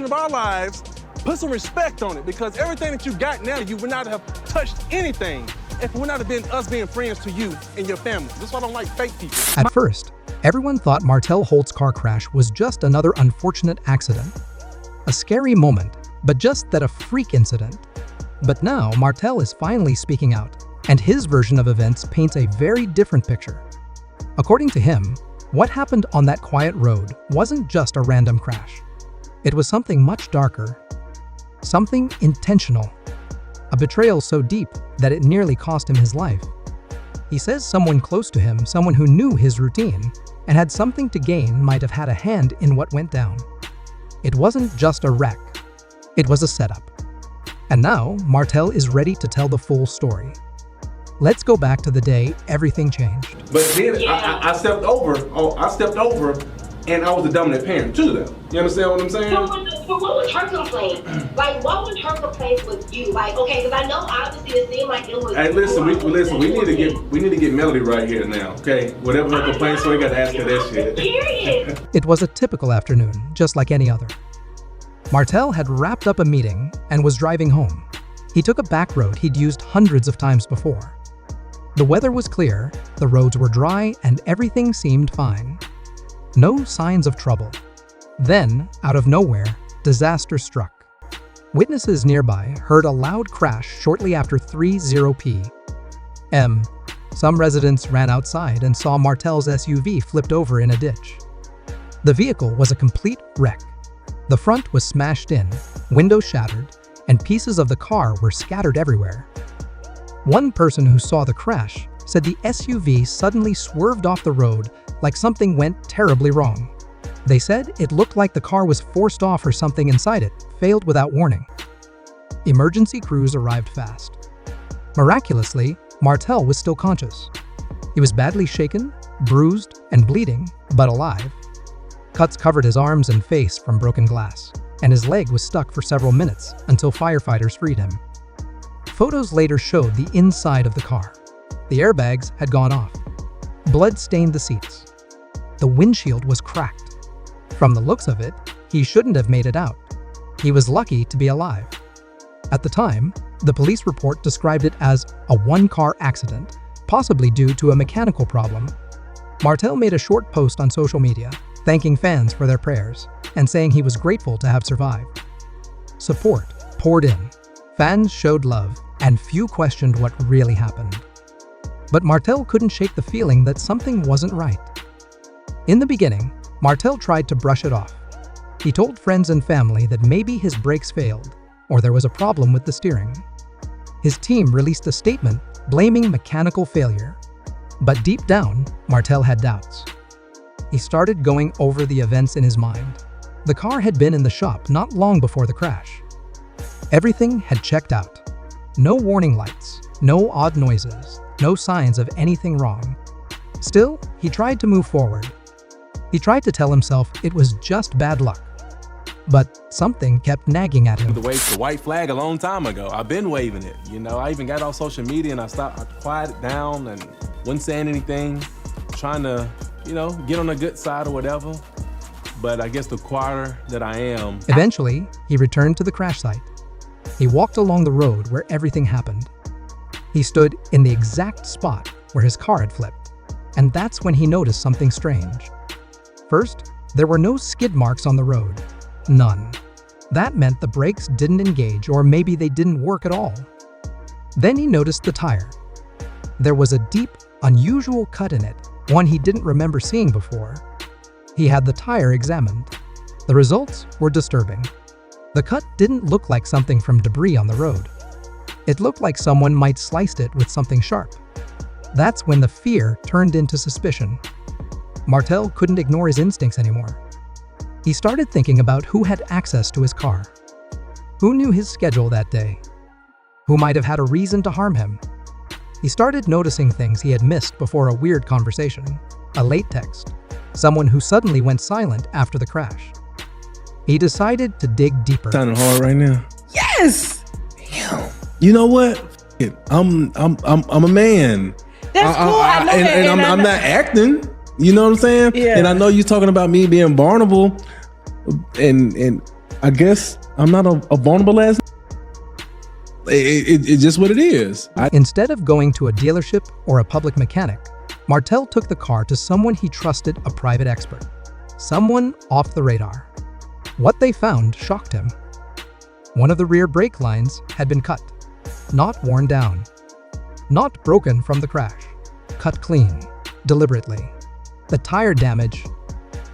portion of our lives, put some respect on it, because everything that you got now, you would not have touched anything if it would not have been us being friends to you and your family. That's why I don't like fake people. At first, everyone thought Martell Holt's car crash was just another unfortunate accident. A scary moment, but just that a freak incident. But now, Martell is finally speaking out, and his version of events paints a very different picture. According to him, what happened on that quiet road wasn't just a random crash. It was something much darker, something intentional, a betrayal so deep that it nearly cost him his life. He says someone close to him, someone who knew his routine and had something to gain, might have had a hand in what went down. It wasn't just a wreck, it was a setup. And now, Martell is ready to tell the full story. Let's go back to the day everything changed. But then I stepped over, and I was the dominant parent too, though. You understand what I'm saying? So what was her complaint? Like, what was her complaint with you? Like, okay, because I know obviously it seemed like it was. Hey, listen, we need to get Melody right here now, okay? Whatever her complaints, so we got to ask her that shit. Serious. It was a typical afternoon, just like any other. Martell had wrapped up a meeting and was driving home. He took a back road he'd used hundreds of times before. The weather was clear, the roads were dry, and everything seemed fine. No signs of trouble. Then, out of nowhere, disaster struck. Witnesses nearby heard a loud crash shortly after 3:00 p.m. Some residents ran outside and saw Martell's SUV flipped over in a ditch. The vehicle was a complete wreck. The front was smashed in, windows shattered, and pieces of the car were scattered everywhere. One person who saw the crash said the SUV suddenly swerved off the road like something went terribly wrong. They said it looked like the car was forced off or something inside it failed without warning. Emergency crews arrived fast. Miraculously, Martell was still conscious. He was badly shaken, bruised, and bleeding, but alive. Cuts covered his arms and face from broken glass, and his leg was stuck for several minutes until firefighters freed him. Photos later showed the inside of the car. The airbags had gone off. Blood stained the seats. The windshield was cracked. From the looks of it, he shouldn't have made it out. He was lucky to be alive. At the time, the police report described it as a one-car accident, possibly due to a mechanical problem. Martell made a short post on social media, thanking fans for their prayers and saying he was grateful to have survived. Support poured in. Fans showed love, and few questioned what really happened. But Martell couldn't shake the feeling that something wasn't right. In the beginning, Martell tried to brush it off. He told friends and family that maybe his brakes failed, or there was a problem with the steering. His team released a statement blaming mechanical failure. But deep down, Martell had doubts. He started going over the events in his mind. The car had been in the shop not long before the crash. Everything had checked out. No warning lights, no odd noises, no signs of anything wrong. Still, he tried to move forward. He tried to tell himself it was just bad luck. But something kept nagging at him. The waved the white flag a long time ago. I've been waving it. You know, I even got off social media and I quieted down and wasn't saying anything, trying to, get on the good side or whatever. But I guess the quieter that I am. Eventually, he returned to the crash site. He walked along the road where everything happened. He stood in the exact spot where his car had flipped. And that's when he noticed something strange. First, there were no skid marks on the road. None. That meant the brakes didn't engage, or maybe they didn't work at all. Then he noticed the tire. There was a deep, unusual cut in it, one he didn't remember seeing before. He had the tire examined. The results were disturbing. The cut didn't look like something from debris on the road. It looked like someone might sliced it with something sharp. That's when the fear turned into suspicion. Martell couldn't ignore his instincts anymore. He started thinking about who had access to his car. Who knew his schedule that day? Who might have had a reason to harm him? He started noticing things he had missed before a weird conversation, a late text, someone who suddenly went silent after the crash. He decided to dig deeper. Sounding hard right now. Yes. Damn. You know what? I'm a man. That's cool. I know that. And I'm not acting. You know what I'm saying? Yeah. And I know you're talking about me being vulnerable, and I guess I'm not a vulnerable ass. It's just what it is. Instead of going to a dealership or a public mechanic, Martell took the car to someone he trusted, a private expert. Someone off the radar. What they found shocked him. One of the rear brake lines had been cut, not worn down, not broken from the crash, cut clean, deliberately. The tire damage,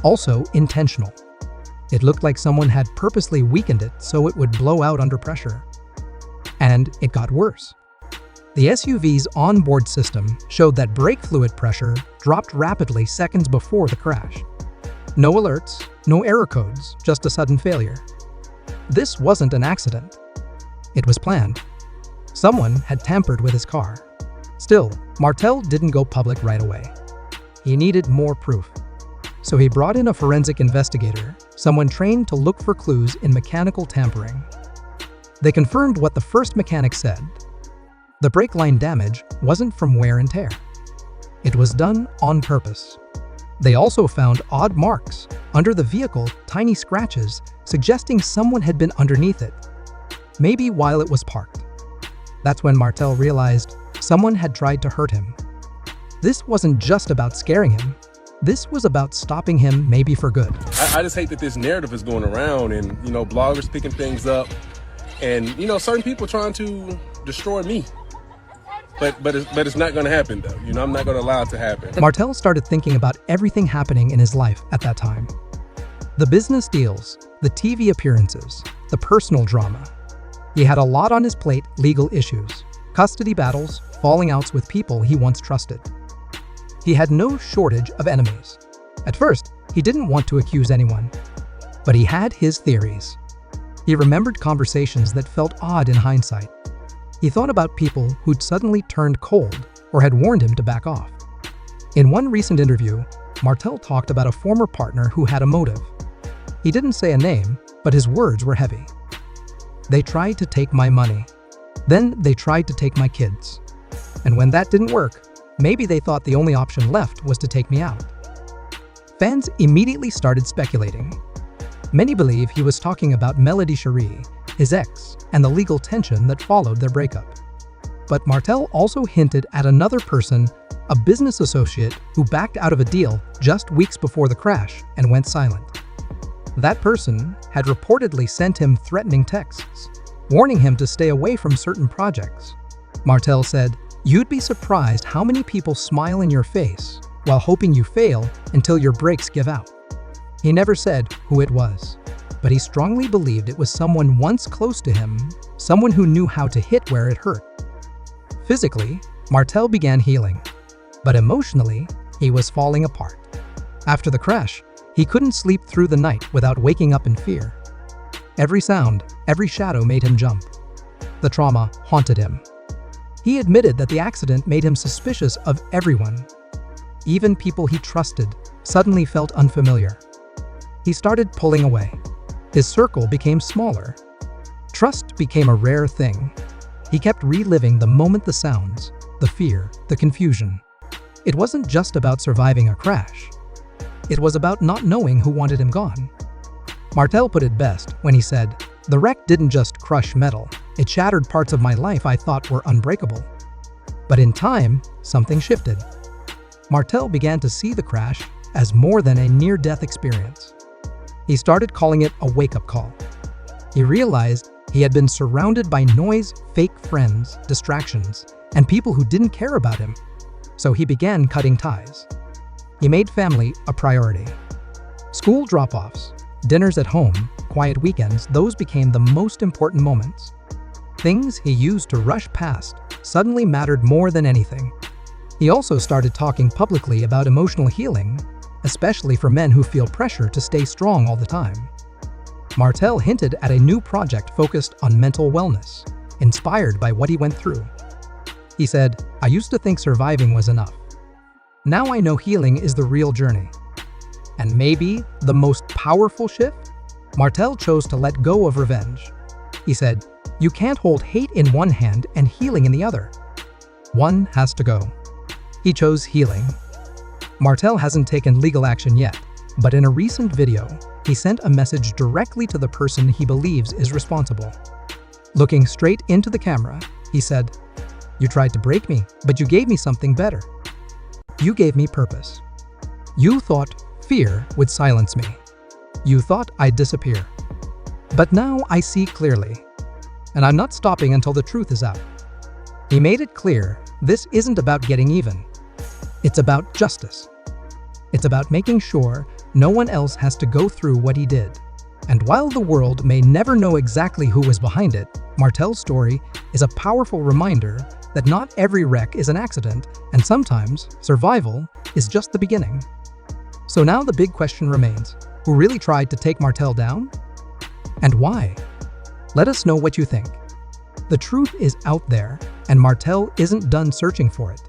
also intentional. It looked like someone had purposely weakened it so it would blow out under pressure. And it got worse. The SUV's onboard system showed that brake fluid pressure dropped rapidly seconds before the crash. No alerts, no error codes, just a sudden failure. This wasn't an accident. It was planned. Someone had tampered with his car. Still, Martell didn't go public right away. He needed more proof. So he brought in a forensic investigator, someone trained to look for clues in mechanical tampering. They confirmed what the first mechanic said. The brake line damage wasn't from wear and tear. It was done on purpose. They also found odd marks under the vehicle, tiny scratches, suggesting someone had been underneath it, maybe while it was parked. That's when Martell realized someone had tried to hurt him. This wasn't just about scaring him. This was about stopping him, maybe for good. I just hate that this narrative is going around and, bloggers picking things up and, certain people trying to destroy me. But it's not going to happen, though. I'm not going to allow it to happen. Martell started thinking about everything happening in his life at that time. The business deals, the TV appearances, the personal drama. He had a lot on his plate: legal issues, custody battles, falling outs with people he once trusted. He had no shortage of enemies. At first, he didn't want to accuse anyone, but he had his theories. He remembered conversations that felt odd in hindsight. He thought about people who'd suddenly turned cold or had warned him to back off. In one recent interview, Martell talked about a former partner who had a motive. He didn't say a name, but his words were heavy. They tried to take my money. Then they tried to take my kids. And when that didn't work, maybe they thought the only option left was to take me out. Fans immediately started speculating. Many believe he was talking about Melody Cherie, his ex, and the legal tension that followed their breakup. But Martell also hinted at another person, a business associate who backed out of a deal just weeks before the crash and went silent. That person had reportedly sent him threatening texts, warning him to stay away from certain projects. Martell said, "You'd be surprised how many people smile in your face while hoping you fail until your brakes give out." He never said who it was, but he strongly believed it was someone once close to him, someone who knew how to hit where it hurt. Physically, Martell began healing, but emotionally, he was falling apart. After the crash, he couldn't sleep through the night without waking up in fear. Every sound, every shadow made him jump. The trauma haunted him. He admitted that the accident made him suspicious of everyone. Even people he trusted suddenly felt unfamiliar. He started pulling away. His circle became smaller. Trust became a rare thing. He kept reliving the moment, the sounds, the fear, the confusion. It wasn't just about surviving a crash. It was about not knowing who wanted him gone. Martell put it best when he said, "The wreck didn't just crush metal, it shattered parts of my life I thought were unbreakable." But in time, something shifted. Martell began to see the crash as more than a near-death experience. He started calling it a wake-up call. He realized he had been surrounded by noise, fake friends, distractions, and people who didn't care about him. So he began cutting ties. He made family a priority. School drop-offs, dinners at home, quiet weekends, those became the most important moments. Things he used to rush past suddenly mattered more than anything. He also started talking publicly about emotional healing, especially for men who feel pressure to stay strong all the time. Martell hinted at a new project focused on mental wellness, inspired by what he went through. He said, "I used to think surviving was enough. Now I know healing is the real journey." And maybe the most powerful shift? Martell chose to let go of revenge. He said, "You can't hold hate in one hand and healing in the other. One has to go." He chose healing. Martell hasn't taken legal action yet, but in a recent video, he sent a message directly to the person he believes is responsible. Looking straight into the camera, he said, "You tried to break me, but you gave me something better. You gave me purpose. You thought fear would silence me. You thought I'd disappear. But now I see clearly, and I'm not stopping until the truth is out." He made it clear this isn't about getting even. It's about justice. It's about making sure no one else has to go through what he did. And while the world may never know exactly who was behind it, Martell's story is a powerful reminder that not every wreck is an accident, and sometimes survival is just the beginning. So now the big question remains: who really tried to take Martell down? And why? Let us know what you think. The truth is out there, and Martell isn't done searching for it.